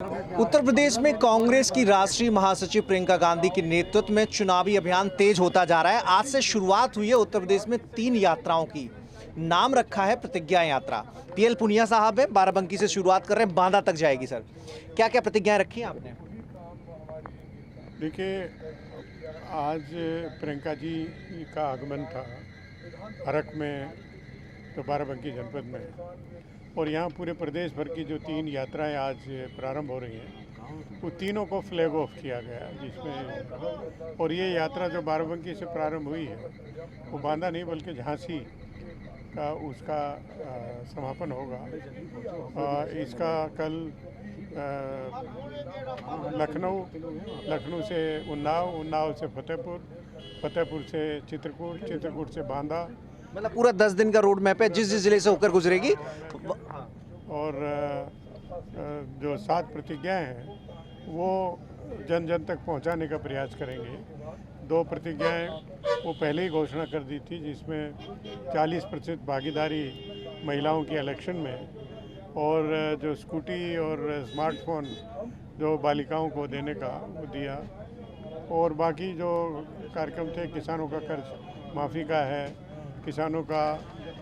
उत्तर प्रदेश में कांग्रेस की राष्ट्रीय महासचिव प्रियंका गांधी के नेतृत्व में चुनावी अभियान तेज होता जा रहा है। आज से शुरुआत हुई है उत्तर प्रदेश में 3 यात्राओं की। नाम रखा है प्रतिज्ञा यात्रा। पीएल पुनिया साहब है, बाराबंकी से शुरुआत कर रहे हैं, बांदा तक जाएगी। सर, क्या क्या प्रतिज्ञाएं रखी हैं आपने? देखिए, आज प्रियंका जी का आगमन था अरक में, तो बाराबंकी जनपद में, और यहाँ पूरे प्रदेश भर की जो 3 यात्राएं आज प्रारंभ हो रही हैं, वो तीनों को फ्लैग ऑफ किया गया, जिसमें और ये यात्रा जो बाराबंकी से प्रारंभ हुई है वो बांदा नहीं बल्कि झांसी का उसका समापन होगा। इसका कल लखनऊ से उन्नाव से फतेहपुर से चित्रकूट से बांदा, मतलब पूरा 10 दिन का रोड मैप है, जिस जिस जिले से होकर गुजरेगी। और जो 7 प्रतिज्ञाएं हैं वो जन जन तक पहुंचाने का प्रयास करेंगे। 2 प्रतिज्ञाएं वो पहले ही घोषणा कर दी थी, जिसमें 40% भागीदारी महिलाओं की इलेक्शन में, और जो स्कूटी और स्मार्टफोन जो बालिकाओं को देने का वो दिया, और बाकी जो कार्यक्रम थे, किसानों का कर्ज माफ़ी का है, किसानों का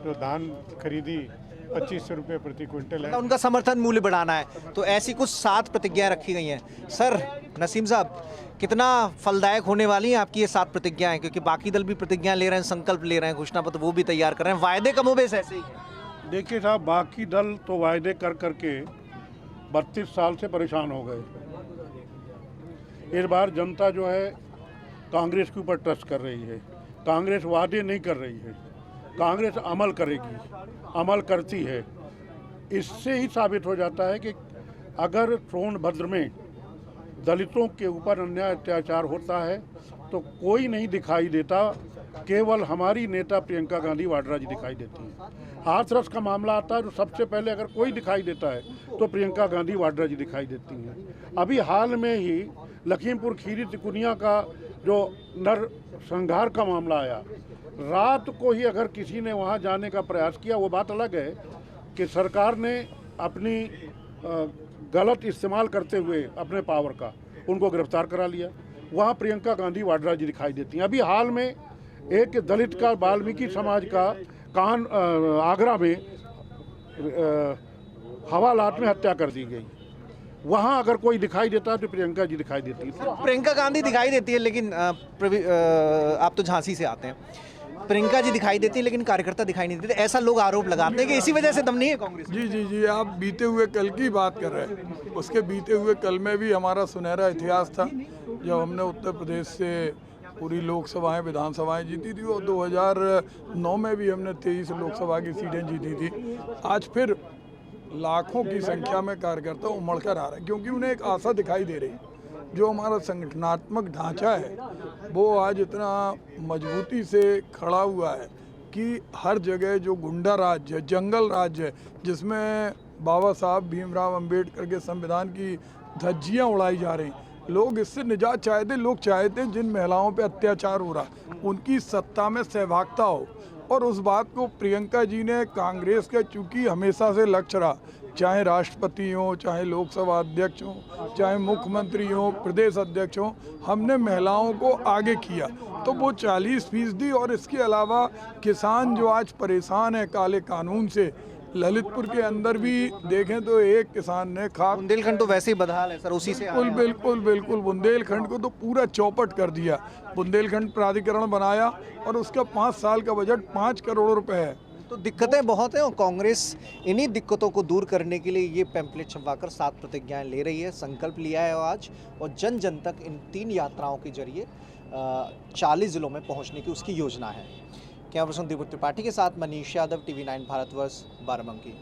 जो धान खरीदी 2500 रुपये प्रति क्विंटल है, उनका समर्थन मूल्य बढ़ाना है। तो ऐसी कुछ 7 प्रतिज्ञाएं रखी गई हैं। सर नसीम साहब, कितना फलदायक होने वाली हैं आपकी ये 7 प्रतिज्ञाएं? क्योंकि बाकी दल भी प्रतिज्ञाएं ले रहे हैं, संकल्प ले रहे हैं, घोषणा पत्र वो भी तैयार कर रहे हैं, वायदे कमोबेश ऐसे ही हैं। देखिए साहब, बाकी दल तो वायदे कर करके 32 साल से परेशान हो गए। इस बार जनता जो है कांग्रेस के ऊपर ट्रस्ट कर रही है। कांग्रेस वादे नहीं कर रही है, कांग्रेस अमल करेगी, अमल करती है। इससे ही साबित हो जाता है कि अगर सोनभद्र में दलितों के ऊपर अन्याय अत्याचार होता है तो कोई नहीं दिखाई देता, केवल हमारी नेता प्रियंका गांधी वाड्रा जी दिखाई देती हैं। हाथरस का मामला आता है तो सबसे पहले अगर कोई दिखाई देता है तो प्रियंका गांधी वाड्रा जी दिखाई देती हैं। अभी हाल में ही लखीमपुर खीरी तिकुनिया का जो नरसंहार का मामला आया, रात को ही अगर किसी ने वहां जाने का प्रयास किया, वो बात अलग है कि सरकार ने अपनी गलत इस्तेमाल करते हुए अपने पावर का उनको गिरफ्तार करा लिया। वहाँ प्रियंका गांधी वाड्रा जी दिखाई देती हैं। अभी हाल में एक दलित का, वाल्मीकि समाज का आगरा में हवालात में हत्या कर दी गई। वहाँ अगर कोई दिखाई देता है तो प्रियंका जी दिखाई देती है। प्रियंका गांधी दिखाई देती है, लेकिन आप तो झांसी से आते हैं। प्रियंका जी दिखाई देती है लेकिन कार्यकर्ता दिखाई नहीं देते, ऐसा लोग आरोप लगाते हैं कि इसी वजह से दम नहीं है कांग्रेस। जी, आप बीते हुए कल की बात कर रहे हैं। उसके बीते हुए कल में भी हमारा सुनहरा इतिहास था, जब हमने उत्तर प्रदेश से पूरी लोकसभाएं, विधानसभाएं जीती थी, और 2009 में भी हमने 23 लोकसभा की सीटें जीती थी। आज फिर लाखों की संख्या में कार्यकर्ता उमड़ कर आ रहे हैं, क्योंकि उन्हें एक आशा दिखाई दे रही है। जो हमारा संगठनात्मक ढांचा है वो आज इतना मजबूती से खड़ा हुआ है कि हर जगह जो गुंडा राज्य है, जंगल राज्य है, जिसमें बाबा साहब भीमराव अंबेडकर के संविधान की धज्जियाँ उड़ाई जा रही, लोग इससे निजात चाहते। लोग चाहते हैं जिन महिलाओं पे अत्याचार हो रहा उनकी सत्ता में सहभागिता हो, और उस बात को प्रियंका जी ने, कांग्रेस का चूँकि हमेशा से लक्ष्य रहा, चाहे राष्ट्रपति हो, चाहे लोकसभा अध्यक्ष हो, चाहे मुख्यमंत्री हो, प्रदेश अध्यक्ष हो, हमने महिलाओं को आगे किया। तो वो 40%, और इसके अलावा किसान जो आज परेशान है काले कानून से, ललितपुर के अंदर भी देखें तो एक किसान ने बुंदेलखंड तो वैसे ही बदहाल है सर, उसी से बिल्कुल बुंदेलखंड को तो पूरा चौपट कर दिया। बुंदेलखंड प्राधिकरण बनाया और उसका 5 साल का बजट 5 करोड़ रुपए है। तो दिक्कतें बहुत हैं, और कांग्रेस इन्हीं दिक्कतों को दूर करने के लिए ये पैम्पलेट छपवाकर 7 प्रतिज्ञाएं ले रही है, संकल्प लिया है आज, और जन जन तक इन 3 यात्राओं के जरिए 40 जिलों में पहुंचने की उसकी योजना है। कैमरा पर्सन दीपक त्रिपाठी के साथ मनीष यादव, TV9 भारतवर्ष, बाराबंकी।